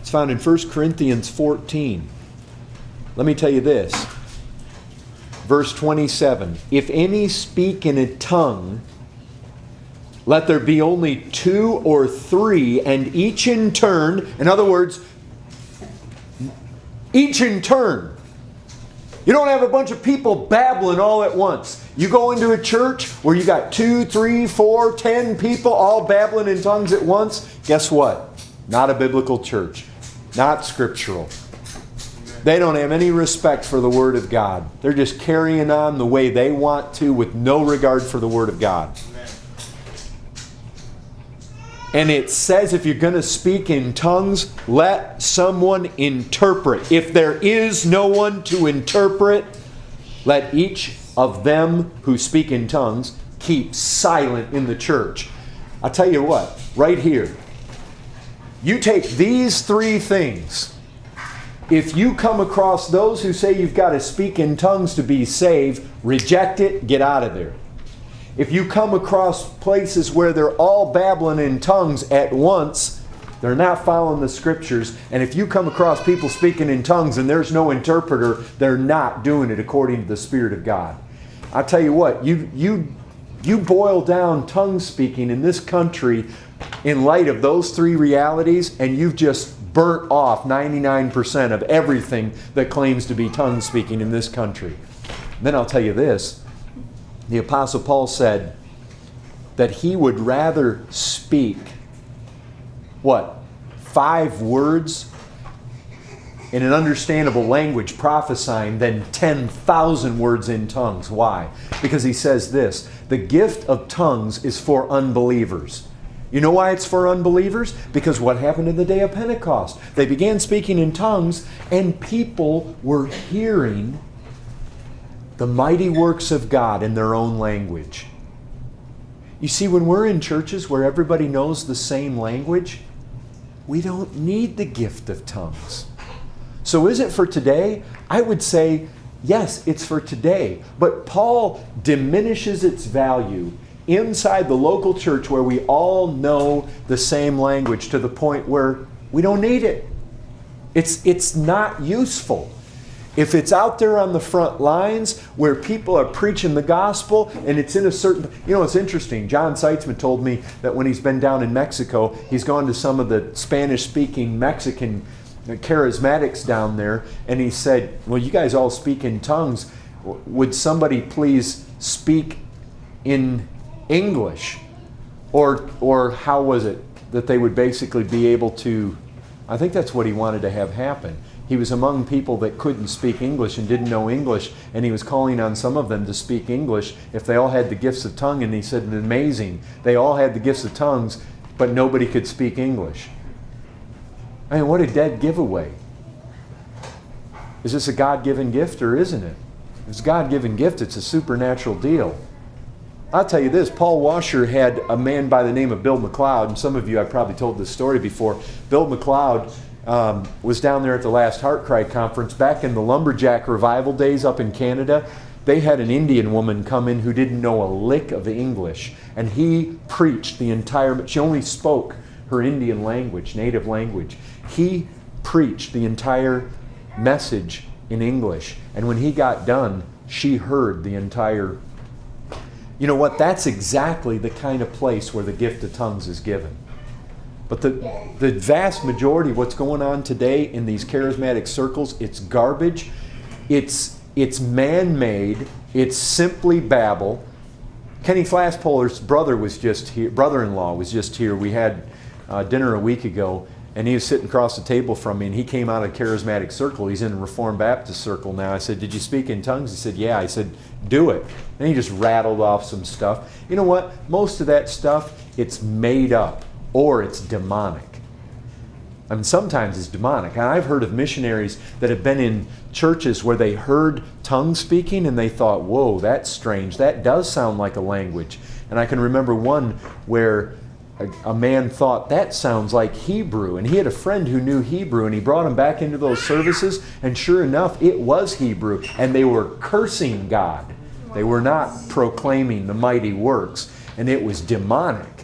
It's found in 1 Corinthians 14. Let me tell you this. Verse 27. If any speak in a tongue, let there be only 2 or 3, and each in turn, in other words, each in turn. You don't have a bunch of people babbling all at once. You go into a church where you got 2, 3, 4, 10 people all babbling in tongues at once. Guess what? Not a biblical church. Not scriptural. They don't have any respect for the Word of God. They're just carrying on the way they want to with no regard for the Word of God. And it says if you're going to speak in tongues, let someone interpret. If there is no one to interpret, let each of them who speak in tongues keep silent in the church. I'll tell you what, right here. You take these 3 things. If you come across those who say you've got to speak in tongues to be saved, reject it, get out of there. If you come across places where they're all babbling in tongues at once, they're not following the Scriptures. And if you come across people speaking in tongues and there's no interpreter, they're not doing it according to the Spirit of God. I tell you what, you boil down tongue speaking in this country in light of those 3 realities, and you've just burnt off 99% of everything that claims to be tongue speaking in this country. Then I'll tell you this. The Apostle Paul said that he would rather speak, 5 words in an understandable language prophesying than 10,000 words in tongues. Why? Because he says this, the gift of tongues is for unbelievers. You know why it's for unbelievers? Because what happened in the day of Pentecost? They began speaking in tongues and people were hearing the mighty works of God in their own language. You see, when we're in churches where everybody knows the same language, we don't need the gift of tongues. So is it for today? I would say, yes, it's for today. But Paul diminishes its value inside the local church where we all know the same language to the point where we don't need it. It's not useful. If it's out there on the front lines where people are preaching the gospel and it's in a certain... it's interesting. John Seitzman told me that when he's been down in Mexico, he's gone to some of the Spanish-speaking Mexican charismatics down there, and he said, well, you guys all speak in tongues. Would somebody please speak in English? Or how was it that they would basically be able to... I think that's what he wanted to have happen. He was among people that couldn't speak English and didn't know English, and he was calling on some of them to speak English if they all had the gifts of tongue, and he said, amazing. They all had the gifts of tongues, but nobody could speak English. I mean, what a dead giveaway. Is this a God-given gift or isn't it? If it's a God-given gift, it's a supernatural deal. I'll tell you this, Paul Washer had a man by the name of Bill McLeod, and some of you, I've probably told this story before. Bill McLeod was down there at the last Heart Cry conference back in the lumberjack revival days up in Canada. They had an Indian woman come in who didn't know a lick of English, and he preached the entire... She only spoke her Indian language, native language. He preached the entire message in English, and when he got done, she heard the entire... You know what? That's exactly the kind of place where the gift of tongues is given. But the vast majority of what's going on today in these charismatic circles, it's garbage. It's man-made. It's simply babble. Kenny Flasspohler's brother-in-law was just here. We had dinner a week ago, and he was sitting across the table from me, and he came out of a charismatic circle. He's in a Reformed Baptist circle now. I said, did you speak in tongues? He said, yeah. I said, do it. And he just rattled off some stuff. You know what? Most of that stuff, it's made up. Or it's demonic. I mean, sometimes it's demonic. And I've heard of missionaries that have been in churches where they heard tongue speaking and they thought, whoa, that's strange. That does sound like a language. And I can remember one where a man thought, that sounds like Hebrew. And he had a friend who knew Hebrew, and he brought him back into those services, and sure enough, it was Hebrew. And they were cursing God. They were not proclaiming the mighty works. And it was demonic.